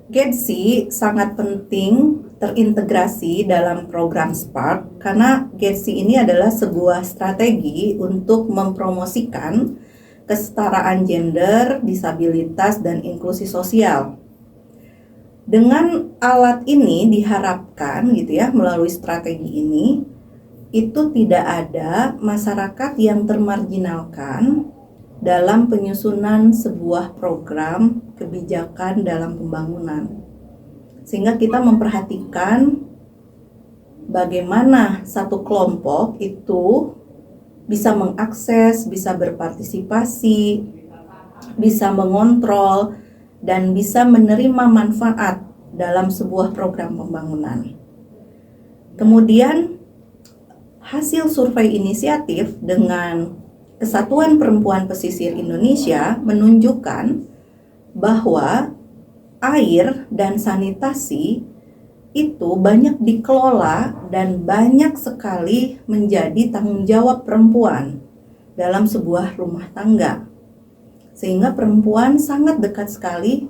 GEDSI sangat penting terintegrasi dalam program Spark karena GEDSI ini adalah sebuah strategi untuk mempromosikan kesetaraan gender, disabilitas, dan inklusi sosial. Dengan alat ini diharapkan gitu ya, melalui strategi ini, itu tidak ada masyarakat yang termarginalkan dalam penyusunan sebuah program kebijakan dalam pembangunan. Sehingga kita memperhatikan bagaimana satu kelompok itu bisa mengakses, bisa berpartisipasi, bisa mengontrol, dan bisa menerima manfaat dalam sebuah program pembangunan. Kemudian hasil survei inisiatif dengan Kesatuan Perempuan Pesisir Indonesia menunjukkan bahwa air dan sanitasi itu banyak dikelola dan banyak sekali menjadi tanggung jawab perempuan dalam sebuah rumah tangga. Sehingga perempuan sangat dekat sekali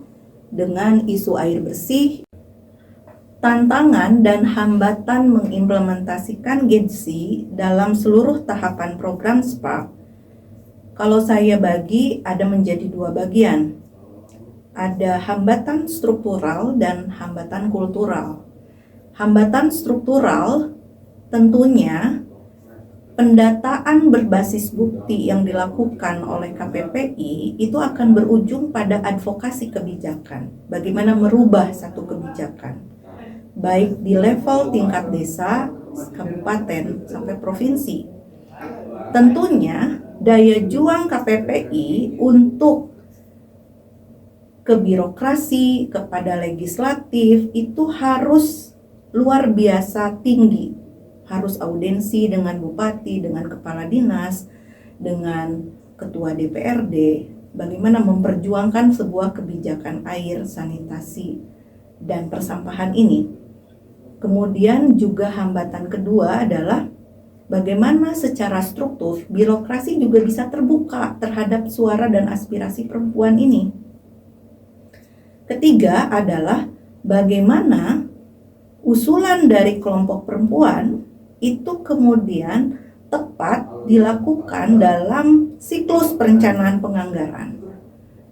dengan isu air bersih. Tantangan dan hambatan mengimplementasikan GEDSI dalam seluruh tahapan program Spark, kalau saya bagi ada menjadi dua bagian. Ada hambatan struktural dan hambatan kultural. Hambatan struktural tentunya pendataan berbasis bukti yang dilakukan oleh KPPI itu akan berujung pada advokasi kebijakan. Bagaimana merubah satu kebijakan, baik di level tingkat desa, kabupaten, sampai provinsi. Tentunya daya juang KPPI untuk ke birokrasi, kepada legislatif itu harus luar biasa tinggi. Harus audensi dengan bupati, dengan kepala dinas, dengan ketua DPRD, bagaimana memperjuangkan sebuah kebijakan air, sanitasi, dan persampahan ini. Kemudian juga hambatan kedua adalah bagaimana secara struktur birokrasi juga bisa terbuka terhadap suara dan aspirasi perempuan ini. Ketiga adalah bagaimana usulan dari kelompok perempuan itu kemudian tepat dilakukan dalam siklus perencanaan penganggaran.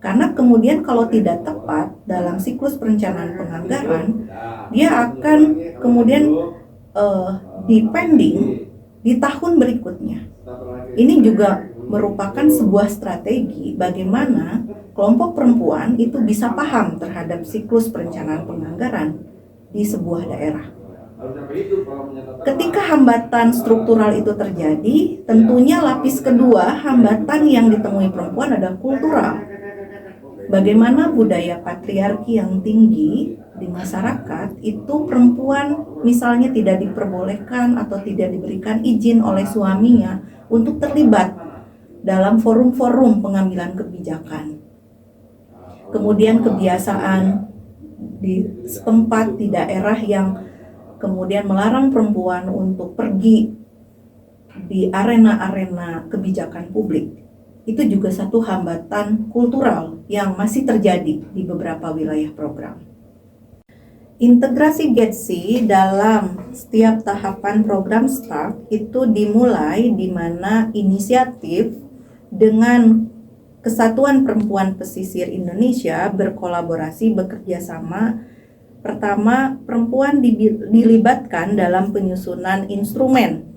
Karena kemudian kalau tidak tepat dalam siklus perencanaan penganggaran, dia akan kemudian dipending di tahun berikutnya. Ini juga merupakan sebuah strategi bagaimana kelompok perempuan itu bisa paham terhadap siklus perencanaan penganggaran di sebuah daerah. Ketika hambatan struktural itu terjadi, tentunya lapis kedua hambatan yang ditemui perempuan adalah kultural. Bagaimana budaya patriarki yang tinggi di masyarakat itu perempuan misalnya tidak diperbolehkan atau tidak diberikan izin oleh suaminya untuk terlibat dalam forum-forum pengambilan kebijakan. Kemudian kebiasaan di setempat di daerah yang kemudian melarang perempuan untuk pergi di arena-arena kebijakan publik. Itu juga satu hambatan kultural yang masih terjadi di beberapa wilayah program. Integrasi GEDSI dalam setiap tahapan program Spark itu dimulai di mana inisiatif dengan Kesatuan Perempuan Pesisir Indonesia berkolaborasi bekerja sama. Pertama, perempuan dilibatkan dalam penyusunan instrumen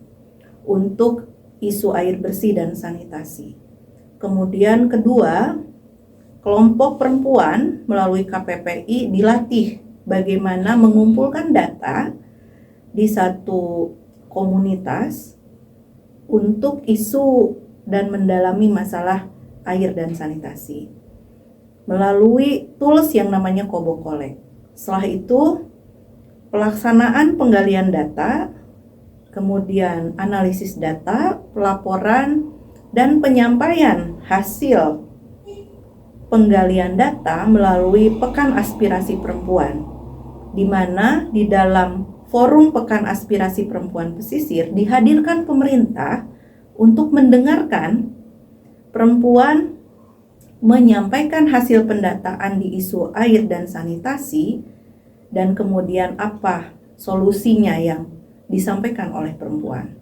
untuk isu air bersih dan sanitasi. Kemudian kedua, kelompok perempuan melalui KPPI dilatih bagaimana mengumpulkan data di satu komunitas untuk isu dan mendalami masalah air dan sanitasi melalui tools yang namanya Kobo Collect. Setelah itu, pelaksanaan penggalian data, kemudian analisis data, pelaporan, dan penyampaian hasil penggalian data melalui Pekan Aspirasi Perempuan, di mana di dalam Forum Pekan Aspirasi Perempuan Pesisir dihadirkan pemerintah untuk mendengarkan perempuan menyampaikan hasil pendataan di isu air dan sanitasi, dan kemudian apa solusinya yang disampaikan oleh perempuan.